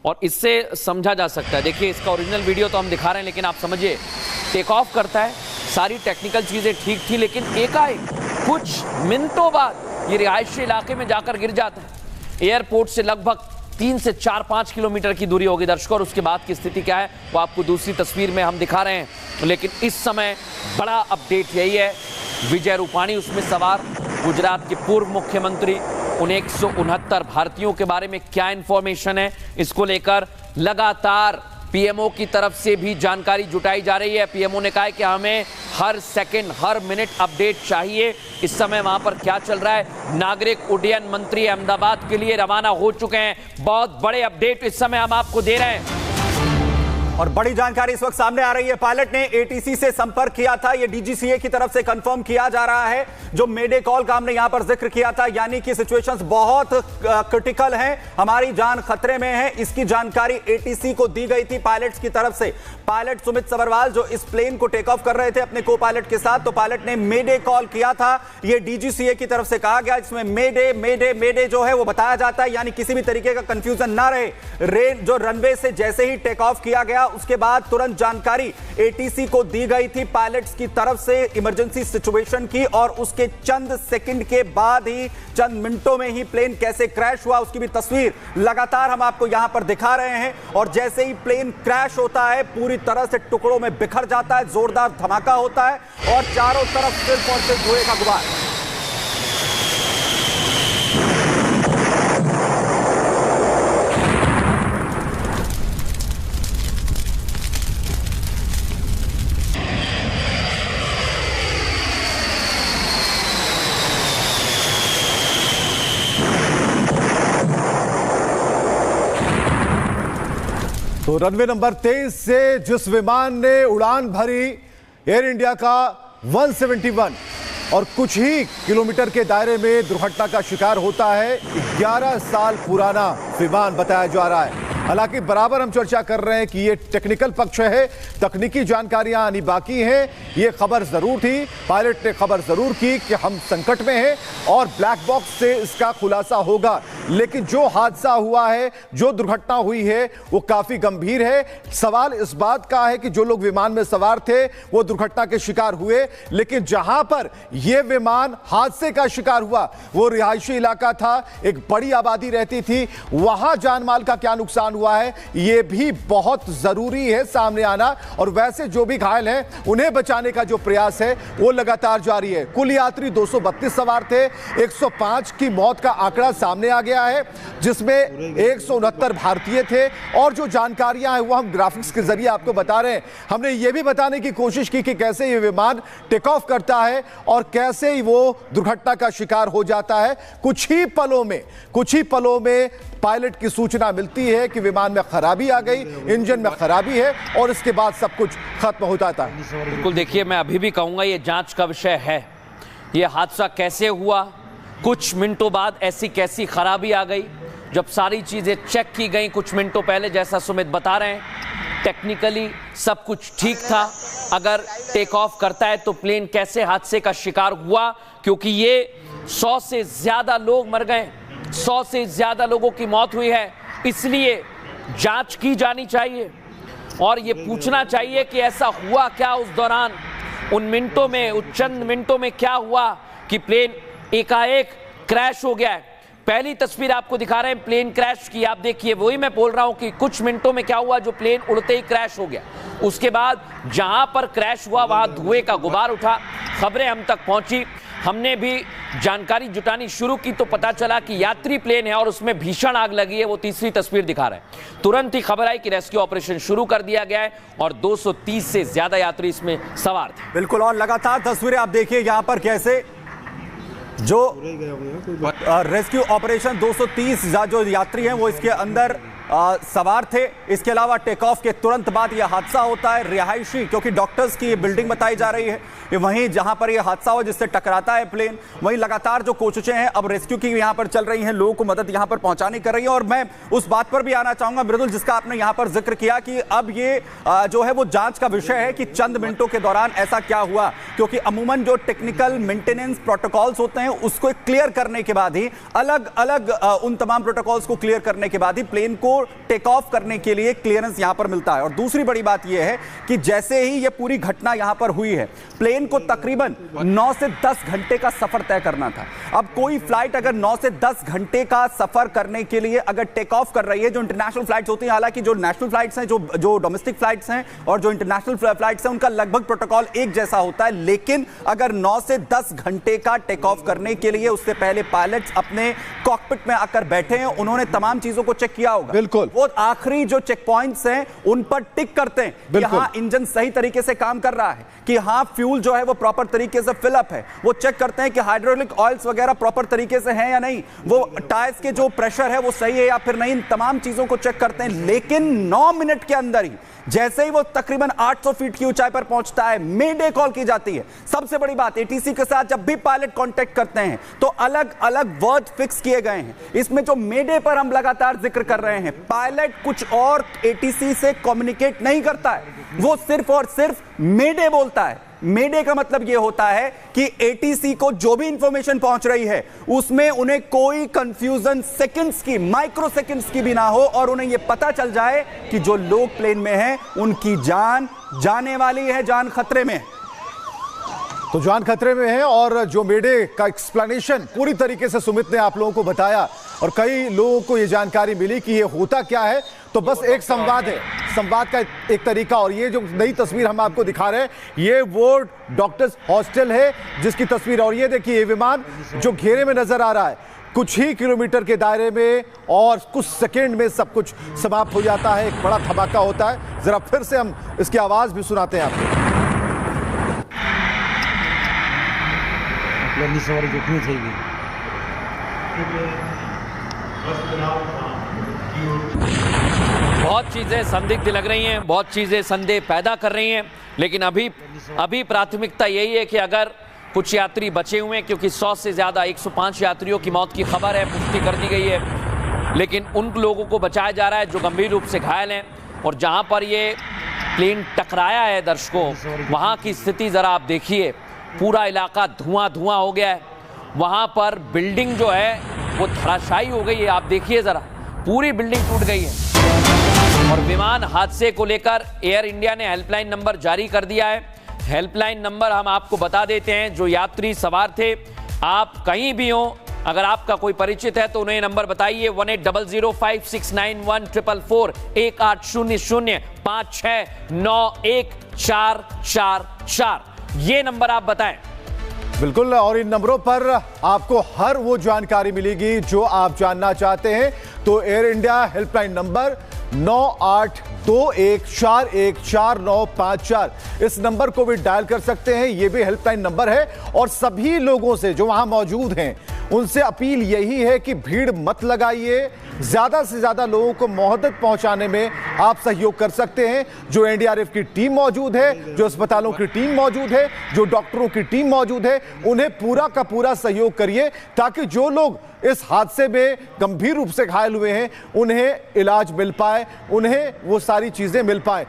और इससे समझा जा सकता है। देखिए इसका ओरिजिनल वीडियो तो हम दिखा रहे हैं, लेकिन आप समझिए टेक ऑफ करता है, सारी टेक्निकल चीज़ें ठीक थी, लेकिन एकाएक कुछ मिनटों बाद ये रिहायशी इलाके में जाकर गिर जाता है। एयरपोर्ट से लगभग 3 से 4-5 किलोमीटर की दूरी होगी दर्शकों, और उसके बाद की स्थिति क्या है वो आपको दूसरी तस्वीर में हम दिखा रहे हैं। लेकिन इस समय बड़ा अपडेट यही है, विजय रूपाणी उसमें सवार, गुजरात के पूर्व मुख्यमंत्री, उन 169 भारतीयों के बारे में क्या इंफॉर्मेशन है, इसको लेकर लगातार पीएमओ की तरफ से भी जानकारी जुटाई जा रही है। पीएमओ ने कहा है कि हमें हर सेकंड हर मिनट अपडेट चाहिए, इस समय वहां पर क्या चल रहा है। नागरिक उड्डयन मंत्री अहमदाबाद के लिए रवाना हो चुके हैं। बहुत बड़े अपडेट इस समय हम आपको दे रहे हैं और बड़ी जानकारी इस वक्त सामने आ रही है। पायलट ने एटीसी से संपर्क किया था, यह डीजीसीए की तरफ से कंफर्म किया जा रहा है। जो मेडे कॉल का हमने यहां पर जिक्र किया था, यानी कि सिचुएशंस बहुत क्रिटिकल हैं, हमारी जान खतरे में है, इसकी जानकारी एटीसी को दी गई थी पायलट्स की तरफ से। पायलट सुमित सबरवाल जो इस प्लेन को टेक ऑफ कर रहे थे अपने को पायलट के साथ, तो पायलट ने मेडे कॉल किया था। यह डीजीसीए की तरफ से कहा गया, इसमें मेडे मेडे मेडे जो है वो बताया जाता है, यानी किसी भी तरीके का कंफ्यूजन ना रहे। जो रनवे से जैसे ही टेक ऑफ किया गया उसके बाद तुरंत जानकारी एटीसी को दी गई थी पायलट्स की तरफ से इमरजेंसी सिचुएशन की, और उसके चंद सेकंड के बाद ही, चंद मिनटों में ही प्लेन कैसे क्रैश हुआ उसकी भी तस्वीर लगातार हम आपको यहां पर दिखा रहे हैं। और जैसे ही प्लेन क्रैश होता है पूरी तरह से टुकड़ों में बिखर जाता है, जोरदार धमाका होता है और चारों तरफ सिर्फ और सिर्फ धुएं का गुबार। तो रनवे नंबर 23 से जिस विमान ने उड़ान भरी एयर इंडिया का 171 और कुछ ही किलोमीटर के दायरे में दुर्घटना का शिकार होता है, 11 साल पुराना विमान बताया जा रहा है। हालांकि बराबर हम चर्चा कर रहे हैं कि ये टेक्निकल पक्ष है, तकनीकी जानकारियां आनी बाकी हैं। ये खबर जरूर थी, पायलट ने खबर जरूर की कि हम संकट में हैं और ब्लैक बॉक्स से इसका खुलासा होगा, लेकिन जो हादसा हुआ है, जो दुर्घटना हुई है वो काफी गंभीर है। सवाल इस बात का है कि जो लोग विमान में सवार थे वो दुर्घटना के शिकार हुए, लेकिन जहां पर यह विमान हादसे का शिकार हुआ वो रिहायशी इलाका था, एक बड़ी आबादी रहती थी, वहां जानमाल का क्या नुकसान हुआ है यह भी बहुत जरूरी है सामने आना। और वैसे जो भी घायल हैं उन्हें बचाने का जो प्रयास है वो लगातार जारी है। कुल यात्री 232 सवार थे, 105 की मौत का आंकड़ा सामने आ गया है, जिसमें 169 भारतीय थे। और जो जानकारियां हैं वो हम ग्राफिक्स के जरिए आपको बता रहे हैं। हमने ये भी बताने की कोशिश की कि कैसे ये विमान टेक ऑफ करता है और कैसे ही वो दुर्घटना का शिकार हो जाता है। कुछ ही पलों में पायलट की सूचना मिलती है कि विमान में खराबी आ गई, इंजन में खराबी है, और इसके बाद सब कुछ खत्म हो जाता है। बिल्कुल, देखिए मैं अभी भी कहूंगा ये जांच का विषय है। ये हादसा कैसे हुआ, कुछ मिनटों बाद ऐसी कैसी खराबी आ गई, जब सारी चीजें चेक की गई कुछ मिनटों पहले, जैसा सुमित बता रहे हैं टेक्निकली सब कुछ ठीक था। अगर टेक ऑफ करता है तो प्लेन कैसे हादसे का शिकार हुआ, क्योंकि ये 100 से ज्यादा लोग मर गए, 100 से ज्यादा लोगों की मौत हुई है। इसलिए जांच की जानी चाहिए और ये पूछना चाहिए कि ऐसा हुआ क्या उस दौरान, उन मिनटों में, उन चंद मिनटों में क्या हुआ कि प्लेन एकाएक क्रैश हो गया है। पहली तस्वीर आपको दिखा रहे हैं प्लेन क्रैश की, आप देखिए, वही मैं बोल रहा हूं कि कुछ मिनटों में क्या हुआ, जो प्लेन उड़ते ही क्रैश हो गया। उसके बाद जहां पर क्रैश हुआ वहां धुएं का गुबार उठा, खबरें हम तक पहुंची, हमने भी जानकारी जुटानी शुरू की तो पता चला कि यात्री प्लेन है और उसमें भीषण आग लगी है। वो तीसरी तस्वीर दिखा रहे हैं। तुरंत ही खबर आई कि रेस्क्यू ऑपरेशन शुरू कर दिया गया है और 230 से ज्यादा यात्री इसमें सवार थे। बिल्कुल, और लगातार तस्वीरें आप देखिए यहां पर कैसे जो रेस्क्यू ऑपरेशन 230 जो यात्री हैं वो इसके अंदर सवार थे। इसके अलावा टेक ऑफ के तुरंत बाद यह हादसा होता है। रिहायशी, क्योंकि डॉक्टर्स की ये बिल्डिंग बताई जा रही है, ये वहीं जहां पर यह हादसा हुआ जिससे टकराता है प्लेन, वहीं लगातार जो कोशिशें हैं अब रेस्क्यू की यहां पर चल रही हैं, लोगों को मदद यहां पर पहुंचाने कर रही है। और मैं उस बात पर भी आना चाहूंगा मृदुल, जिसका आपने यहां पर जिक्र किया कि अब ये जो है वो जांच का विषय है कि चंद मिनटों के दौरान ऐसा क्या हुआ, क्योंकि अमूमन जो टेक्निकल मेंटेनेंस प्रोटोकॉल्स होते हैं उसको क्लियर करने के बाद ही, अलग अलग उन तमाम प्रोटोकॉल्स को क्लियर करने के बाद ही प्लेन को को टेक ऑफ करने के लिए क्लियरेंस यहां पर मिलता है। और दूसरी बड़ी बात यह है कि जैसे ही यह पूरी घटना यहां पर हुई है, प्लेन को तकरीबन 9 से 10 घंटे का सफर तय करना था। अब कोई फ्लाइट अगर 9 से 10 घंटे का सफर करने के लिए अगर टेक ऑफ कर रही है, जो इंटरनेशनल फ्लाइट्स होती हैं, हालांकि जो नेशनल फ्लाइट्स हैं, जो डोमेस्टिक फ्लाइट्स हैं और जो इंटरनेशनल फ्लाइट्स हैं, उनका लगभग प्रोटोकॉल एक जैसा होता है, लेकिन अगर 9 से 10 घंटे का टेक ऑफ करने के लिए उससे पहले पायलट्स अपने कॉकपिट में आकर बैठे हैं, उन्होंने तमाम चीजों को चेक किया होगा। बिल्कुल। वो आखिरी जो चेक पॉइंट्स हैं उन पर टिक करते हैं कि हां इंजन सही तरीके से काम कर रहा है, कि हां फ्यूल जो है वो प्रॉपर तरीके से फिल अप है। वो चेक करते हैं कि हाइड्रोलिक ऑयल्स वगैरह प्रॉपर तरीके से हैं या नहीं, वो टायर्स के जो प्रेशर है वो सही है या फिर नहीं, इन तमाम चीजों को चेक करते हैं। लेकिन 9 मिनट के अंदर ही जैसे ही वो तकरीबन 800 फीट की ऊंचाई पर पहुंचता है, मेडे कॉल की जाती है। सबसे बड़ी बात, एटीसी के साथ जब भी पायलट कांटेक्ट करते हैं तो अलग अलग वर्ड फिक्स किए गए हैं। इसमें जो मेडे पर हम लगातार जिक्र कर रहे हैं, पायलट कुछ और एटीसी से कम्युनिकेट नहीं करता है, वो सिर्फ और सिर्फ मेडे बोलता है। मेडे का मतलब यह होता है कि एटीसी को जो भी इंफॉर्मेशन पहुंच रही है उसमें उन्हें कोई कंफ्यूजन सेकंड्स की, माइक्रो सेकंड्स की भी ना हो और उन्हें यह पता चल जाए कि जो लोग प्लेन में हैं उनकी जान जाने वाली है, जान खतरे में है। तो जान खतरे में है। और जो मेडे का एक्सप्लेनेशन पूरी तरीके से सुमित ने आप लोगों को बताया और कई लोगों को यह जानकारी मिली कि यह होता क्या है। तो बस एक संवाद है, संवाद का एक तरीका। और ये जो नई तस्वीर हम आपको दिखा रहे हैं, ये वो डॉक्टर्स हॉस्टल है जिसकी तस्वीर। और ये देखिए, ये विमान जो घेरे में नजर आ रहा है, कुछ ही किलोमीटर के दायरे में और कुछ सेकेंड में सब कुछ समाप्त हो जाता है, एक बड़ा धमाका होता है। जरा फिर से हम इसकी आवाज भी सुनाते हैं आपको। सवारी जोखिम चाहिए। बहुत चीजें संदिग्ध लग रही हैं, बहुत चीजें संदेह पैदा कर रही हैं, लेकिन अभी प्राथमिकता यही है कि अगर कुछ यात्री बचे हुए हैं, क्योंकि 100 से ज्यादा 105 यात्रियों की मौत की खबर है, पुष्टि कर दी गई है, लेकिन उन लोगों को बचाया जा रहा है जो गंभीर रूप से घायल हैं। और जहां पर ये प्लेन टकराया है दर्शकों, वहां की स्थिति जरा आप देखिए, पूरा इलाका धुआं धुआं हो गया है। वहां पर बिल्डिंग जो है वो धराशायी हो गई है, आप देखिए जरा, पूरी बिल्डिंग टूट गई है। और विमान हादसे को लेकर एयर इंडिया ने हेल्पलाइन नंबर जारी कर दिया है। हेल्पलाइन नंबर हम आपको बता देते हैं, जो यात्री सवार थे, आप कहीं भी हो, अगर आपका कोई परिचित है तो उन्हें नंबर बताइए 1800569144 1800569144। ये नंबर आप बताएं। बिल्कुल, और इन नंबरों पर आपको हर वो जानकारी मिलेगी जो आप जानना चाहते हैं। तो एयर इंडिया हेल्पलाइन नंबर 9821414954, इस नंबर को भी डायल कर सकते हैं। ये भी हेल्पलाइन नंबर है। और सभी लोगों से जो वहां मौजूद हैं उनसे अपील यही है कि भीड़ मत लगाइए, ज्यादा से ज्यादा लोगों को मदद पहुंचाने में आप सहयोग कर सकते हैं। जो एनडीआरएफ की टीम मौजूद है, जो अस्पतालों की टीम मौजूद है, जो डॉक्टरों की टीम मौजूद है, उन्हें पूरा का पूरा सहयोग करिए ताकि जो लोग इस हादसे में गंभीर रूप से घायल हुए हैं उन्हें इलाज मिल पाए, उन्हें वो सारी चीजें मिल पाए।